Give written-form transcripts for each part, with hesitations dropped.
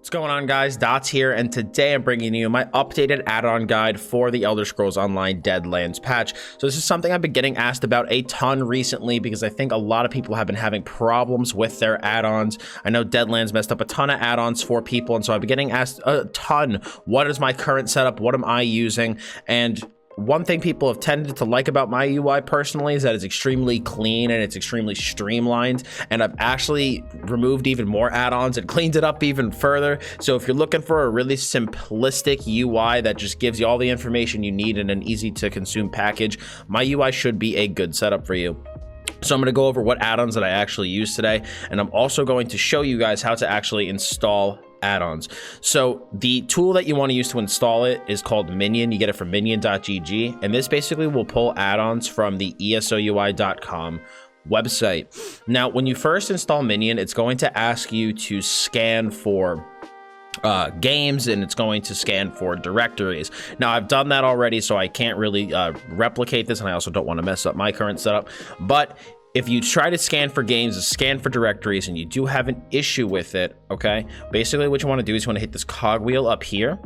What's going on, guys? Dots here, and today I'm bringing you my updated add-on guide for the Elder Scrolls Online Deadlands patch. So this is something I've been getting asked about a ton recently because I think a lot of people have been having problems with their add-ons. I know Deadlands messed up a ton of add-ons for people, and so I've been getting asked a ton, what is my current setup, what am I using? And one thing people have tended to like about my UI personally is that it's extremely clean and it's extremely streamlined, and I've actually removed even more add-ons and cleaned it up even further. So if you're looking for a really simplistic UI that just gives you all the information you need in an easy to consume package, my UI should be a good setup for you. So I'm going to go over what add-ons that I actually use today, and I'm also going to show you guys how to actually install add-ons. So the tool that you want to use to install it is called Minion. You get it from minion.gg, and this basically will pull add-ons from the ESOUI.com website. Now, when you first install Minion, it's going to ask you to scan for games, and it's going to scan for directories. Now, I've done that already, so I can't really replicate this, and I also don't want to mess up my current setup. But if you try to scan for games, scan for directories, and you do have an issue with it, okay, basically what you want to do is you want to hit this cogwheel up here,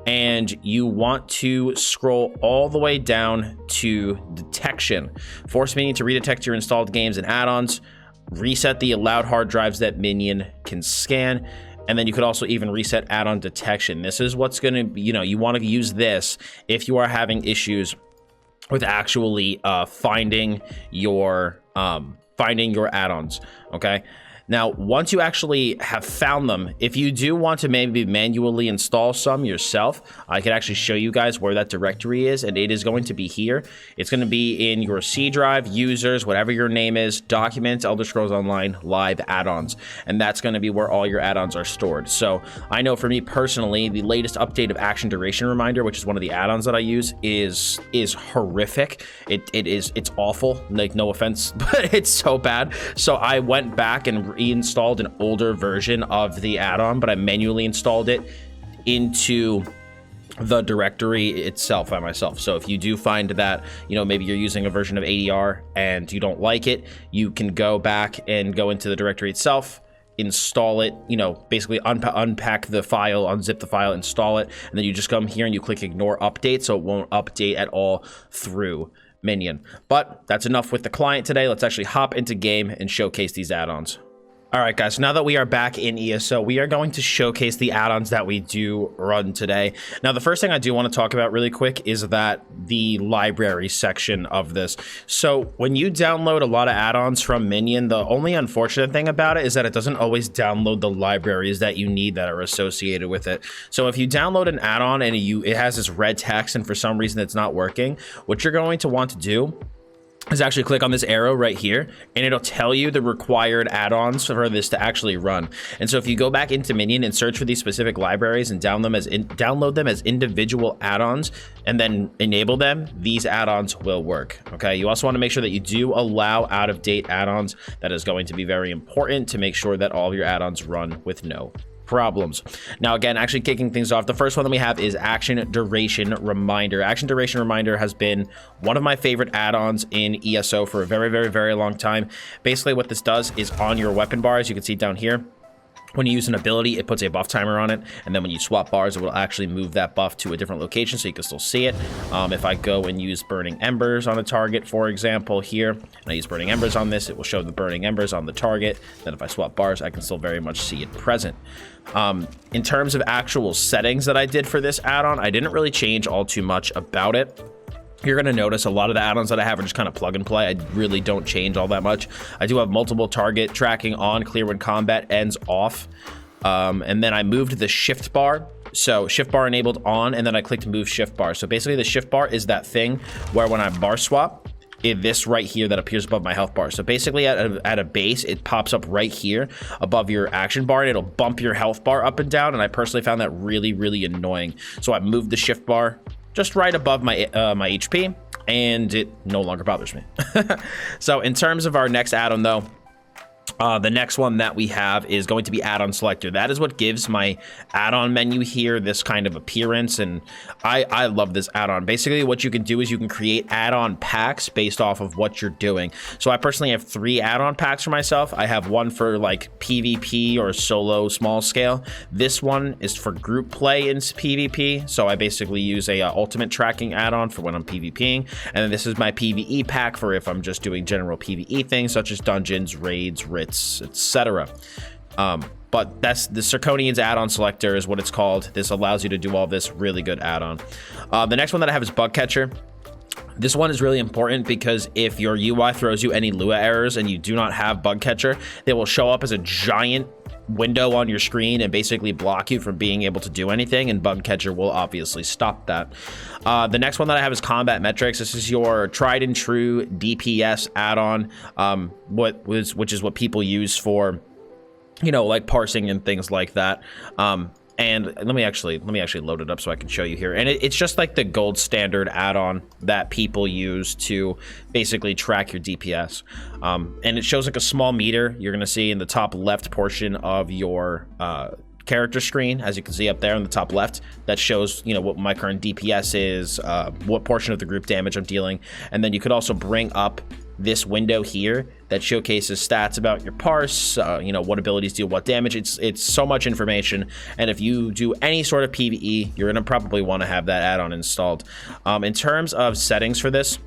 and you want to scroll all the way down to detection. Force Minion to redetect your installed games and add-ons. Reset the allowed hard drives that Minion can scan. And then you could also even reset add-on detection. This is what's going to, you want to use this if you are having issues with actually finding your add-ons, okay? Now, once you actually have found them, if you do want to maybe manually install some yourself, I can actually show you guys where that directory is, and it is going to be here. It's going to be in your C drive, users, whatever your name is, documents, Elder Scrolls Online, live add-ons, and that's going to be where all your add-ons are stored. So I know for me personally, the latest update of Action Duration Reminder, which is one of the add-ons that I use, is horrific. It's awful, like, no offense, but it's so bad. So I went back and reinstalled an older version of the add-on, but I manually installed it into the directory itself by myself. So if you do find that, maybe you're using a version of ADR and you don't like it, you can go back and go into the directory itself, install it, basically unpack the file, unzip the file, install it, and then you just come here and you click ignore update, so it won't update at all through Minion. But that's enough with the client today. Let's actually hop into game and showcase these add-ons. All right, guys, so now that we are back in ESO, we are going to showcase the add-ons that we do run today. Now, the first thing I do want to talk about really quick is that the library section of this. So when you download a lot of add-ons from Minion, the only unfortunate thing about it is that it doesn't always download the libraries that you need that are associated with it. So if you download an add-on and it has this red text and for some reason it's not working, what you're going to want to do is actually click on this arrow right here, and it'll tell you the required add-ons for this to actually run. And so if you go back into Minion and search for these specific libraries and download them as individual add-ons and then enable them, these add-ons will work, okay? You also want to make sure that you do allow out-of-date add-ons. That is going to be very important to make sure that all of your add-ons run with no problems. Now, again, actually kicking things off, the first one that we have is Action Duration Reminder. Action Duration Reminder has been one of my favorite add-ons in ESO for a very, very, very long time. Basically, what this does is on your weapon bar, as you can see down here, when you use an ability, it puts a buff timer on it, and then when you swap bars, it will actually move that buff to a different location so you can still see it. If I go and use Burning Embers on a target, for example, here, and I use Burning Embers on this, it will show the Burning Embers on the target. Then if I swap bars, I can still very much see it present. In terms of actual settings that I did for this add-on, I didn't really change all too much about it. You're going to notice a lot of the add-ons that I have are just kind of plug and play. I really don't change all that much. I do have multiple target tracking on, clear when combat ends off. And then I moved the shift bar. So shift bar enabled on, and then I clicked move shift bar. So basically the shift bar is that thing where when I bar swap, this right here that appears above my health bar. So basically at a base, it pops up right here above your action bar, and it'll bump your health bar up and down. And I personally found that really, really annoying. So I moved the shift bar just right above my my HP, and it no longer bothers me. So in terms of our next add-on, though, The next one that we have is going to be add-on selector. That is what gives my add-on menu here this kind of appearance, and I love this add-on. Basically, what you can do is you can create add-on packs based off of what you're doing. So I personally have 3 add-on packs for myself. I have one for like PvP or solo small scale. This one is for group play in PvP. So I basically use a ultimate tracking add-on for when I'm PvPing, and then this is my PvE pack for if I'm just doing general PvE things such as dungeons, raids, writs, etc. But that's the Circonians add-on selector is what it's called. This allows you to do all this really good add-on. The next one that I have is BugCatcher. This one is really important because if your UI throws you any Lua errors and you do not have BugCatcher, they will show up as a giant window on your screen and basically block you from being able to do anything, and BugCatcher will obviously stop that. The next one that I have is Combat Metrics. This is your tried and true DPS add-on, which is what people use for, you know, like parsing and things like that. And let me actually load it up so I can show you here. And it's just like the gold standard add-on that people use to basically track your DPS. And it shows like a small meter you're gonna see in the top left portion of your character screen, as you can see up there in the top left, that shows, you know, what my current DPS is, what portion of the group damage I'm dealing. And then you could also bring up this window here that showcases stats about your parse, you know, what abilities deal what damage. It's so much information, and if you do any sort of PvE, you're gonna probably want to have that add-on installed. In terms of settings for this,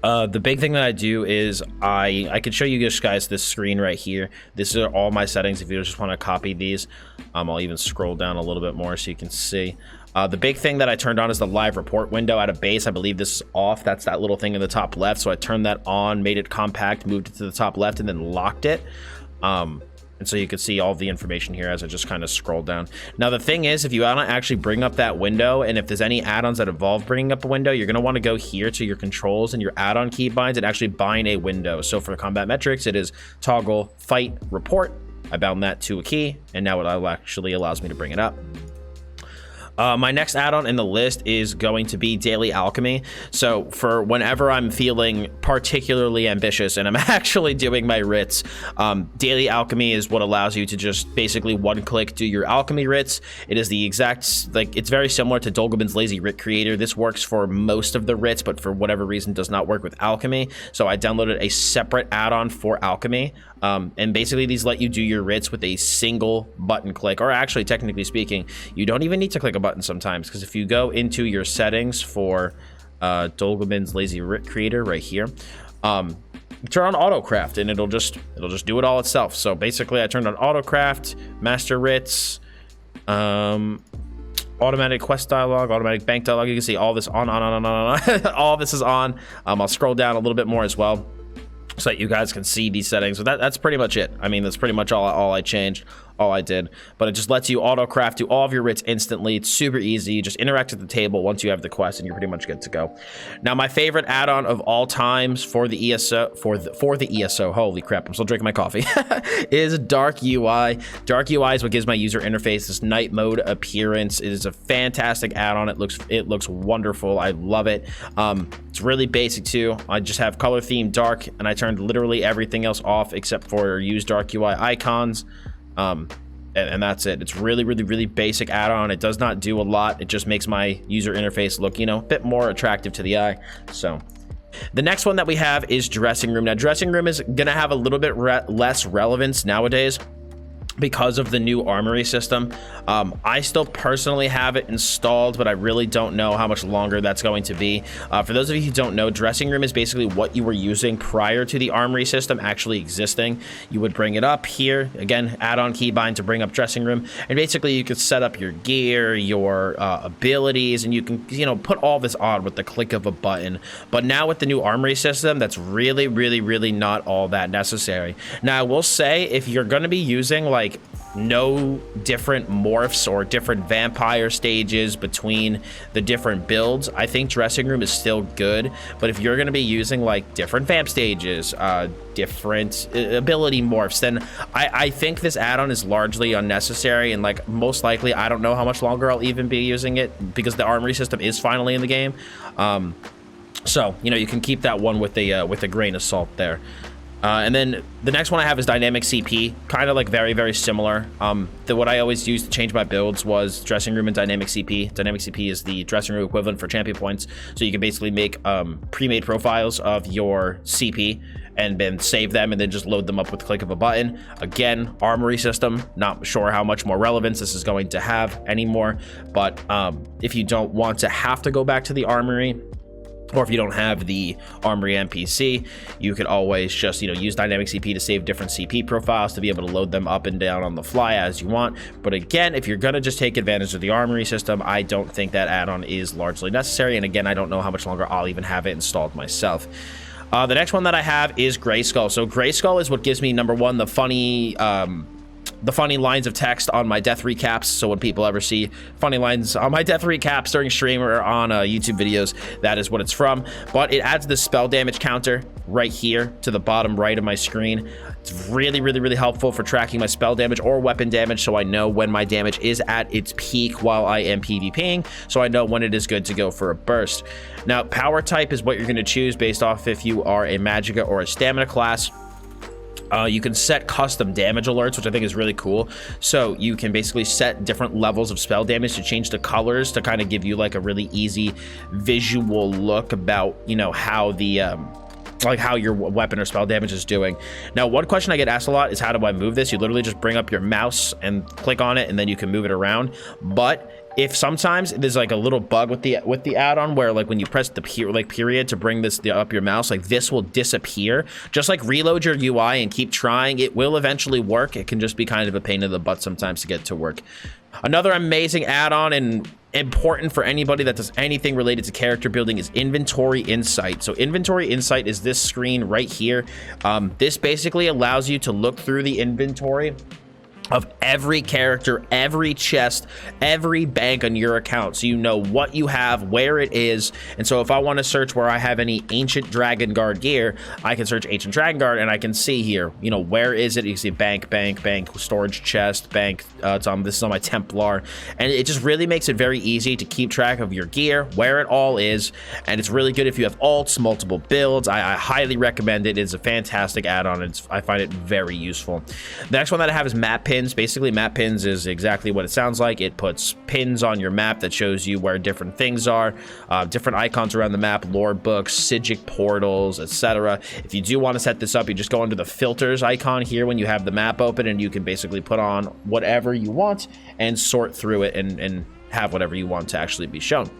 the big thing that I do is I can show you guys this screen right here. This are all my settings if you just want to copy these. I'll even scroll down a little bit more so you can see. The big thing that I turned on is the live report window out of base. I believe this is off. That's that little thing in the top left. So I turned that on, made it compact, moved it to the top left, and then locked it. And so you can see all the information here as I just kind of scroll down. Now, the thing is, if you want to actually bring up that window, and if there's any add-ons that involve bringing up a window, you're going to want to go here to your controls and your add-on keybinds and actually bind a window. So for combat metrics, it is toggle fight report. I bound that to a key, and now it actually allows me to bring it up. My next add-on in the list is going to be Daily Alchemy. So for whenever I'm feeling particularly ambitious and I'm actually doing my writs, Daily Alchemy is what allows you to just basically one-click do your alchemy writs. It is the exact, like, it's very similar to Dolgubon's Lazy Writ Creator. This works for most of the writs, but for whatever reason does not work with Alchemy. So I downloaded a separate add-on for Alchemy. And basically these let you do your writs with a single button click, or actually technically speaking, you don't even need to click a button sometimes, because if you go into your settings for Dolgubon's Lazy Writ Creator right here, turn on autocraft and it'll just do it all itself. So basically I turned on autocraft, master writs, automatic quest dialogue, automatic bank dialogue. You can see all this on. All this is on. I'll scroll down a little bit more as well, so that you guys can see these settings. So that's pretty much it. I mean, that's pretty much all I changed, all I did. But it just lets you autocraft, do all of your writs instantly. It's super easy. You just interact at the table once you have the quest, and you're pretty much good to go. Now, my favorite add-on of all times for the ESO, for the ESO, holy crap, I'm still drinking my coffee, is DarkUI. DarkUI is what gives my user interface this night mode appearance. It is a fantastic add-on. It looks wonderful. I love it. It's really basic too. I just have color theme dark, and I turned literally everything else off except for use DarkUI icons. And that's it. It's really basic add-on. It does not do a lot. It just makes my user interface look, you know, a bit more attractive to the eye. So the next one that we have is Dressing Room. Now, Dressing Room is gonna have a little bit less relevance nowadays because of the new armory system. I still personally have it installed, but I really don't know how much longer that's going to be. For those of you who don't know, Dressing Room is basically what you were using prior to the armory system actually existing. You would bring it up here, again, add-on keybind to bring up Dressing Room, and basically you could set up your gear, your abilities, and you can, you know, put all this on with the click of a button. But now with the new armory system, that's really not all that necessary. Now, I will say, if you're going to be using like no different morphs or different vampire stages between the different builds, I think Dressing Room is still good. But if you're going to be using like different vamp stages, different ability morphs, then I think this add-on is largely unnecessary, and like most likely I don't know how much longer I'll even be using it, because the armory system is finally in the game. So, you know, you can keep that one with a grain of salt there. And then the next one I have is dynamic CP, kind of like very, very similar. What I always used to change my builds was dressing room and dynamic CP. Dynamic CP is the dressing room equivalent for champion points. So you can basically make pre-made profiles of your CP and then save them and then just load them up with the click of a button. Again, armory system, not sure how much more relevance this is going to have anymore. But if you don't want to have to go back to the armory, or if you don't have the armory NPC, you could always just, use dynamic CP to save different CP profiles to be able to load them up and down on the fly as you want. But again, if you're gonna just take advantage of the armory system, I don't think that add-on is largely necessary. And again, I don't know how much longer I'll even have it installed myself. The next one that I have is Greyskull. So Greyskull is what gives me, number one, the funny lines of text on my death recaps. So when people ever see funny lines on my death recaps during stream or on YouTube videos, that is what it's from. But it adds the spell damage counter right here to the bottom right of my screen. It's really, really, really helpful for tracking my spell damage or weapon damage, so I know when my damage is at its peak while I am PvPing, so I know when it is good to go for a burst. Now, power type is what you're going to choose based off if you are a Magicka or a Stamina class. You can set custom damage alerts, which I think is really cool. So you can basically set different levels of spell damage to change the colors to kind of give you like a really easy visual look about, how the like how your weapon or spell damage is doing. Now, one question I get asked a lot is, how do I move this? You literally just bring up your mouse and click on it, and then you can move it around. But if sometimes there's like a little bug with the add-on where like when you press the period to bring this up your mouse, like this will disappear. Just like reload your UI and keep trying, it will eventually work. It can just be kind of a pain in the butt sometimes to get to work. Another amazing add-on and important for anybody that does anything related to character building is Inventory Insight. So Inventory Insight is this screen right here. This basically allows you to look through the inventory of every character, every chest, every bank on your account, so you know what you have, where it is. And so if I want to search where I have any Ancient Dragon Guard gear, I can search Ancient Dragon Guard and I can see here, where is it? You can see bank, storage chest, bank. This is on my Templar, and it just really makes it very easy to keep track of your gear, where it all is. And it's really good if you have alts, multiple builds. I highly recommend it. It's a fantastic add-on. I find it very useful. The next one that I have is map pins. Basically, map pins is exactly what it sounds like. It puts pins on your map that shows you where different things are, different icons around the map, lore books, Psijic portals, etc. If you do want to set this up, you just go under the filters icon here when you have the map open, and you can basically put on whatever you want and sort through it and have whatever you want to actually be shown.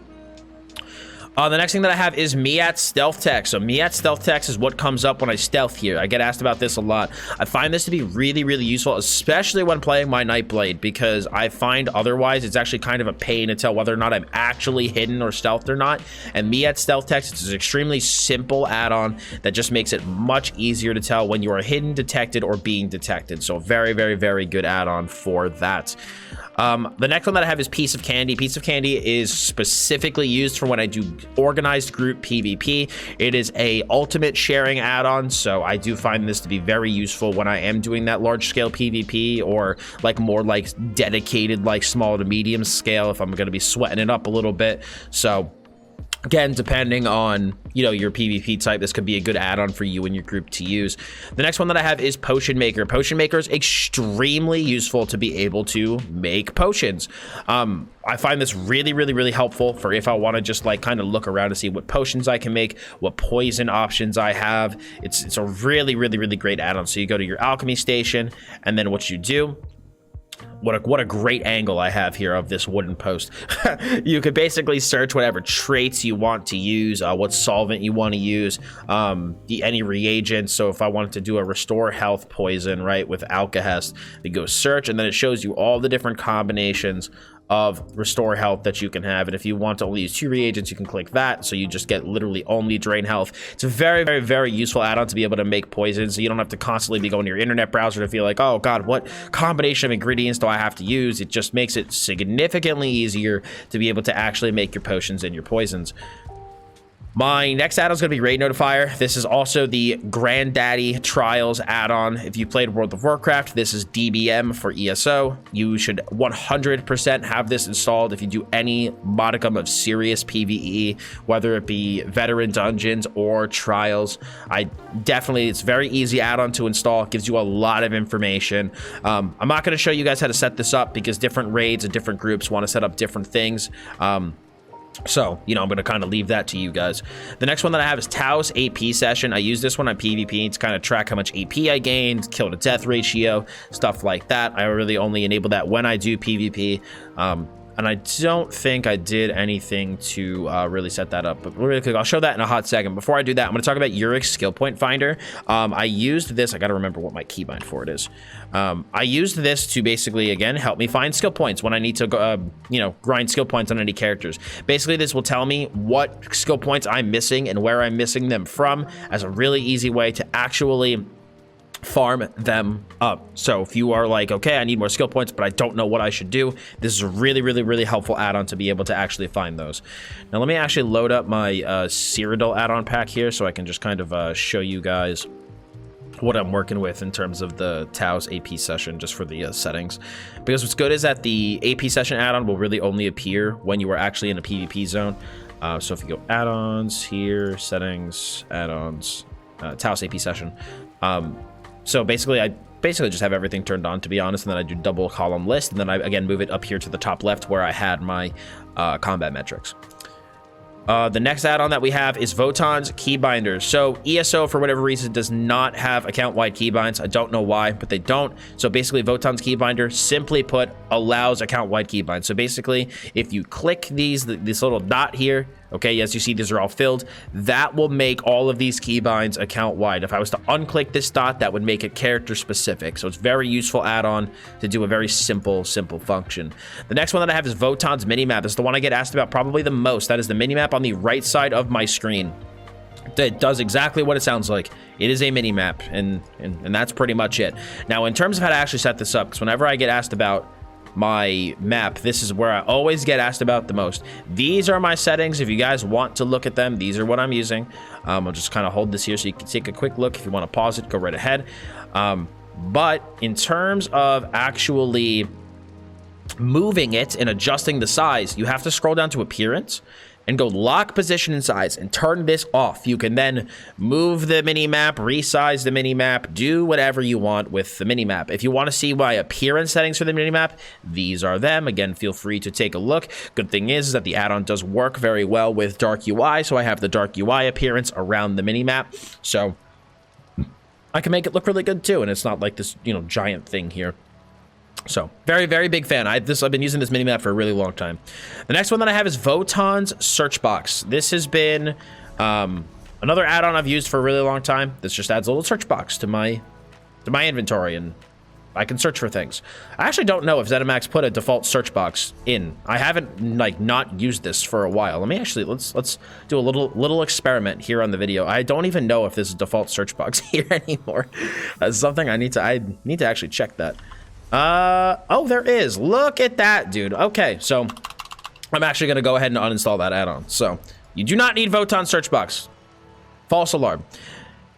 The next thing that I have is Miat Stealth Text. So Miat Stealth Text is what comes up when I stealth here. I get asked about this a lot. I find this to be really, really useful, especially when playing my Nightblade, because I find otherwise it's actually kind of a pain to tell whether or not I'm actually hidden or stealthed or not. And Miat Stealth Text is an extremely simple add-on that just makes it much easier to tell when you are hidden, detected, or being detected. So very, very, very good add-on for that. The next one that I have is Piece of Candy. Piece of Candy is specifically used for when I do organized group PvP. It is a ultimate sharing add-on, so I do find this to be very useful when I am doing that large scale PvP, or like more like dedicated, like small to medium scale, if I'm going to be sweating it up a little bit. So again, depending on, your PvP type, this could be a good add-on for you and your group to use. The next one that I have is Potion Maker. Potion Maker is extremely useful to be able to make potions. I find this really, really, really helpful for if I want to just like kind of look around to see what potions I can make, what poison options I have. It's a really, really, really great add-on. So you go to your alchemy station, and then what you do, what a great angle I have here of this wooden post. You could basically search whatever traits you want to use, what solvent you want to use, any reagents. So if I wanted to do a restore health poison, right, with Alkahest, you go search, and then it shows you all the different combinations of restore health that you can have. And if you want to only use 2 reagents, you can click that, so you just get literally only drain health. It's a very, very, very useful add-on to be able to make poisons, so you don't have to constantly be going to your internet browser to feel like, oh god, what combination of ingredients do I have to use? It just makes it significantly easier to be able to actually make your potions and your poisons. My next add-on is going to be Raid Notifier. This is also the Granddaddy Trials add-on. If you played World of Warcraft, this is DBM for ESO. You should 100% have this installed if you do any modicum of serious PvE, whether it be veteran dungeons or trials. It's very easy add-on to install. It gives you a lot of information. I'm not going to show you guys how to set this up because different raids and different groups want to set up different things. So, I'm going to kind of leave that to you guys. The next one that I have is Taos AP Session. I use this one on PvP to kind of track how much AP I gained, kill to death ratio, stuff like that. I really only enable that when I do PvP. And I don't think I did anything to really set that up. But really quick, I'll show that in a hot second. Before I do that, I'm going to talk about Urich's skill point finder. I used this. I got to remember what my keybind for it is. I used this to basically, again, help me find skill points when I need to, grind skill points on any characters. Basically, this will tell me what skill points I'm missing and where I'm missing them from as a really easy way to actually farm them up. So if you are like, okay, I need more skill points, but I don't know what I should do, this is a really, really, really helpful add-on to be able to actually find those. Now, let me actually load up my Cyrodiil add-on pack here so I can just kind of show you guys what I'm working with in terms of the Taos AP Session, just for the settings. Because what's good is that the AP Session add-on will really only appear when you are actually in a PvP zone. So if you go add-ons here, settings, add-ons, Taos AP Session. So basically, I just have everything turned on, to be honest, and then I do double column list, and then I, again, move it up here to the top left where I had my combat metrics. The next add-on that we have is Votan's Keybinders. So ESO, for whatever reason, does not have account-wide keybinds. I don't know why, but they don't. So basically, Votan's Keybinder, simply put, allows account-wide keybinds. So basically, if you click this little dot here, okay, as you see, these are all filled, that will make all of these keybinds account-wide. If I was to unclick this dot, that would make it character-specific. So it's very useful add-on to do a very simple function. The next one that I have is Votan's Minimap. This is the one I get asked about probably the most. That is the Minimap on the right side of my screen. It does exactly what it sounds like. It is a mini-map, and that's pretty much it. Now, in terms of how to actually set this up, because whenever I get asked about my map, this is where I always get asked about the most. These are my settings. If you guys want to look at them, these are what I'm using. I'll just kind of hold this here so you can take a quick look. If you want to pause it, go right ahead. But in terms of actually moving it and adjusting the size, you have to scroll down to Appearance and go lock position and size and turn this off. You can then move the mini map, resize the mini map, do whatever you want with the mini map. If you want to see my appearance settings for the mini map, these are them. Again, feel free to take a look. Good thing is that the add-on does work very well with DarkUI, so I have the DarkUI appearance around the mini map. So I can make it look really good too, and it's not like this, giant thing here. So, very, very big fan. I've been using this minimap for a really long time. The next one that I have is Votan's Search Box. This has been another add-on I've used for a really long time. This just adds a little search box to my inventory, and I can search for things. I actually don't know if ZeniMax put a default search box in. I haven't not used this for a while. Let me actually let's do a little experiment here on the video. I don't even know if this is default search box here anymore. That's something I need to actually check that. Oh, there is. Look at that, dude. Okay, so I'm actually going to go ahead and uninstall that add-on. So you do not need Votan Search Box. False alarm.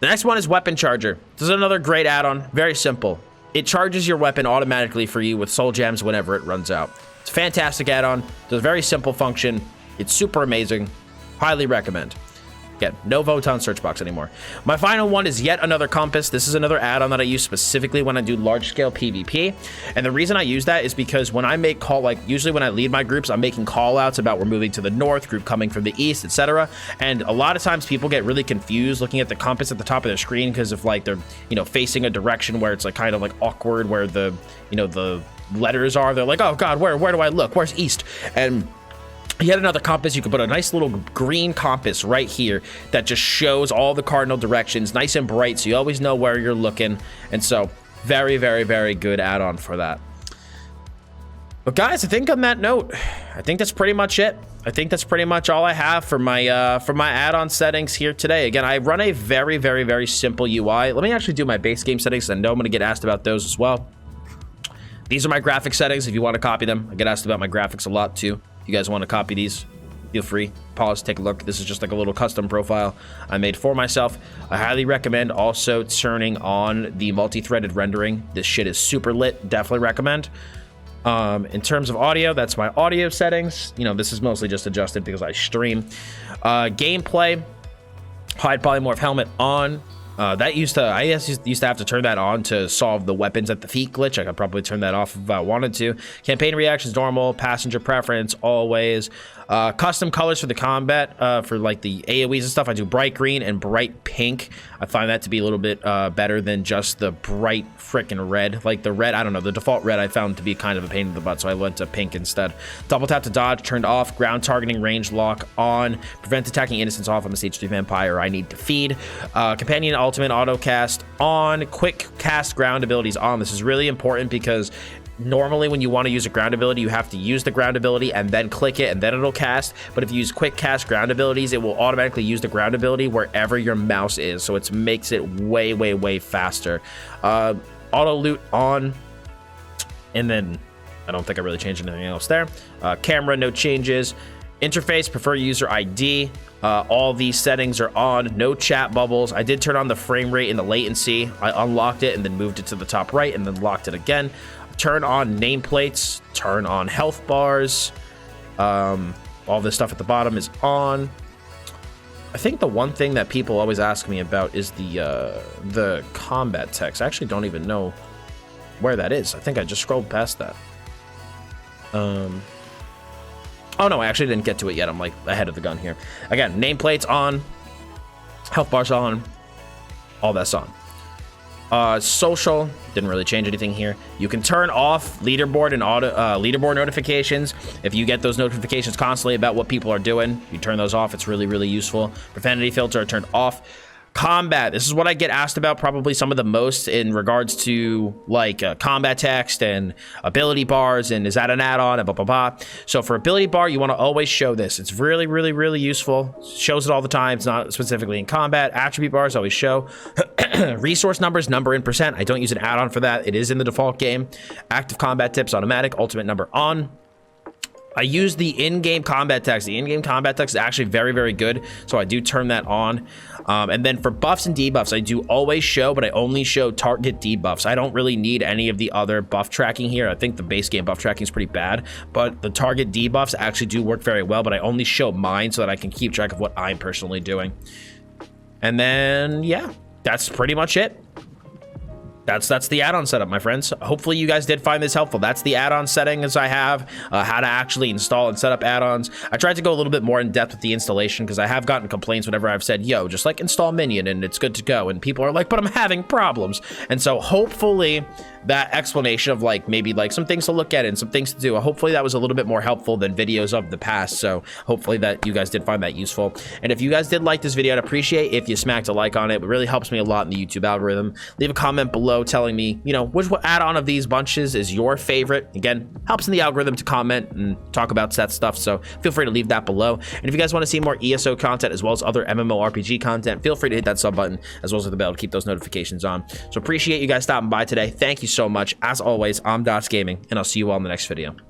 The next one is WeaponCharger. This is another great add-on. Very simple. It charges your weapon automatically for you with soul gems whenever it runs out. It's a fantastic add-on. Does a very simple function. It's super amazing. Highly recommend. Again, no Votan search box anymore. My final one is yet another compass. This is another add-on that I use specifically when I do large-scale PvP. And the reason I use that is because when I make usually when I lead my groups, I'm making call-outs about we're moving to the north, group coming from the east, etc. And a lot of times people get really confused looking at the compass at the top of their screen because if they're, facing a direction where it's kind of awkward where the, the letters are. They're like, oh God, where do I look? Where's east? And yet another compass. You could put a nice little green compass right here that just shows all the cardinal directions, nice and bright, so you always know where you're looking. And so, very, very, very good add-on for that. But guys, I think on that note, I think that's pretty much it. I think that's pretty much all I have for my add-on settings here today. Again, I run a very, very, very simple UI. Let me actually do my base game settings. I know I'm going to get asked about those as well. These are my graphic settings if you want to copy them. I get asked about my graphics a lot too. If you guys want to copy these, feel free, pause, take a look. This is just like a little custom profile I made for myself. I highly recommend also turning on the multi-threaded rendering. This shit is super lit. Definitely recommend. In terms of audio, that's my audio settings. You know, this is mostly just adjusted because I stream. Gameplay, hide polymorph helmet on. I used to have to turn that on to solve the weapons at the feet glitch. I could probably turn that off if I wanted to. Campaign reactions normal, passenger preference always. Custom colors for the combat, for like the AoEs and stuff. I do bright green and bright pink. I find that to be a little bit better than just the bright frickin' red. Like the red, I don't know, the default red I found to be kind of a pain in the butt, so I went to pink instead. Double tap to dodge turned off. Ground targeting range lock on. Prevent attacking innocents off. I'm a stage 3 vampire. I need to feed. Companion ultimate auto cast on. Quick cast ground abilities on. This is really important because normally when you want to use a ground ability, you have to use the ground ability and then click it and then it'll cast. But if you use quick cast ground abilities, it will automatically use the ground ability wherever your mouse is. So it makes it way, way, way faster. Auto loot on. And then I don't think I really changed anything else there. Camera, no changes. Interface, prefer user ID. All these settings are on. No chat bubbles. I did turn on the frame rate and the latency. I unlocked it and then moved it to the top right and then locked it again. Turn on nameplates, turn on health bars. All this stuff at the bottom is on. I think the one thing that people always ask me about is the combat text. I actually don't even know where that is. I think I just scrolled past that. Oh no, I actually didn't get to it yet. I'm like ahead of the gun here. Again, nameplates on, health bars on, all that's on. Social, didn't really change anything here. You can turn off leaderboard and leaderboard notifications. If you get those notifications constantly about what people are doing, you turn those off. It's really, really useful. Profanity filter turned off. Combat, this is what I get asked about probably some of the most in regards to like combat text and ability bars and is that an add-on and blah blah blah. So for ability bar, you want to always show this. It's really, really, really useful. Shows it all the time. It's not specifically in combat. Attribute bars always show. Resource numbers, number in percent. I don't use an add-on for that. It is in the default game. Active combat tips automatic. Ultimate number on. I use the in-game combat text. The in-game combat text is actually very, very good, so I do turn that on. And then for buffs and debuffs, I do always show, but I only show target debuffs. I don't really need any of the other buff tracking here. I think the base game buff tracking is pretty bad, but the target debuffs actually do work very well, but I only show mine so that I can keep track of what I'm personally doing. And then, yeah, that's pretty much it. That's the add-on setup, my friends. Hopefully you guys did find this helpful. That's the add-on settings I have, how to actually install and set up add-ons. I tried to go a little bit more in depth with the installation because I have gotten complaints whenever I've said, yo, just like install Minion and it's good to go. And people are like, but I'm having problems. And so hopefully that explanation of like maybe like some things to look at and some things to do, hopefully that was a little bit more helpful than videos of the past. So hopefully that you guys did find that useful. And if you guys did like this video, I'd appreciate if you smacked a like on it. It really helps me a lot in the YouTube algorithm. Leave a comment below telling me, you know, which add-on of these bunches is your favorite. Again, helps in the algorithm to comment and talk about set stuff, so feel free to leave that below. And if you guys want to see more ESO content as well as other MMORPG content, feel free to hit that sub button as well as the bell to keep those notifications on. So appreciate you guys stopping by today. Thank you so much. As always, I'm DOTS Gaming, and I'll see you all in the next video.